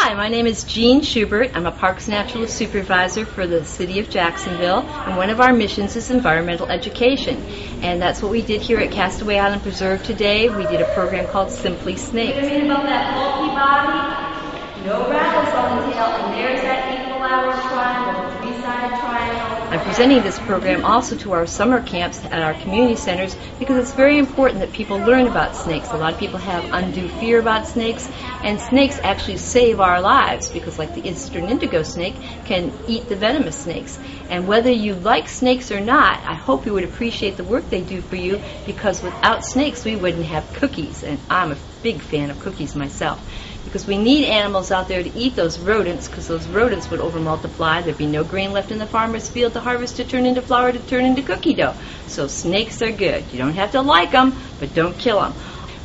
Hi, my name is Jean Schubert. I'm a Parks Naturalist Supervisor for the City of Jacksonville, and one of our missions is environmental education. And that's what we did here at Castaway Island Preserve today. We did a program called Simply Snakes. Read about that bulky body, no rattles on the tail, and there's that equal hour triangle, three-sided triangle. I'm presenting this program also to our summer camps at our community centers because it's very important that people learn about snakes. A lot of people have undue fear about snakes, and snakes actually save our lives because, like the eastern indigo snake, can eat the venomous snakes. And whether you like snakes or not, I hope you would appreciate the work they do for you, because without snakes we wouldn't have cookies, and I'm a big fan of cookies myself. Because we need animals out there to eat those rodents, because those rodents would overmultiply. There'd be no grain left in the farmer's field to harvest, to turn into flour, to turn into cookie dough. So snakes are good. You don't have to like them, but don't kill them.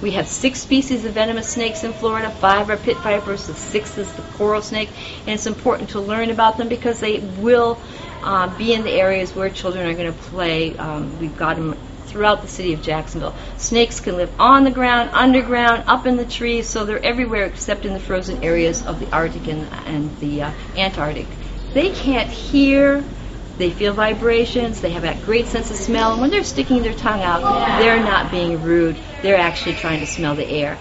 We have 6 species of venomous snakes in Florida. 5 are pit vipers, the 6th is the coral snake, and it's important to learn about them because they will be in the areas where children are going to play. We've got them throughout the city of Jacksonville. Snakes can live on the ground, underground, up in the trees, so they're everywhere except in the frozen areas of the Arctic and the Antarctic. They can't hear, they feel vibrations, they have that great sense of smell, and when they're sticking their tongue out, they're not being rude, they're actually trying to smell the air.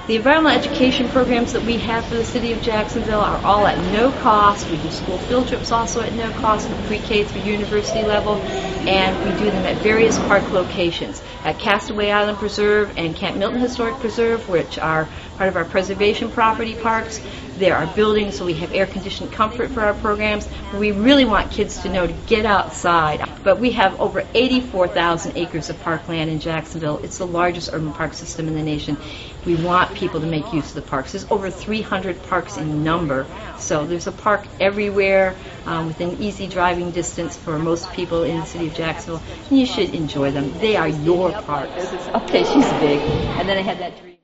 The environmental education programs that we have for the city of Jacksonville are all at no cost. We do school field trips also at no cost from pre-K through university level, and we do them at various park locations. At Castaway Island Preserve and Camp Milton Historic Preserve, which are part of our preservation property parks, there are buildings, so we have air-conditioned comfort for our programs. We really want kids to know to get outside. But we have over 84,000 acres of parkland in Jacksonville. It's the largest urban park system in the nation. We want people to make use of the parks. There's over 300 parks in number, so there's a park everywhere within easy driving distance for most people in the city of Jacksonville, and you should enjoy them. They are your parks. Okay, she's big. And then I had that dream.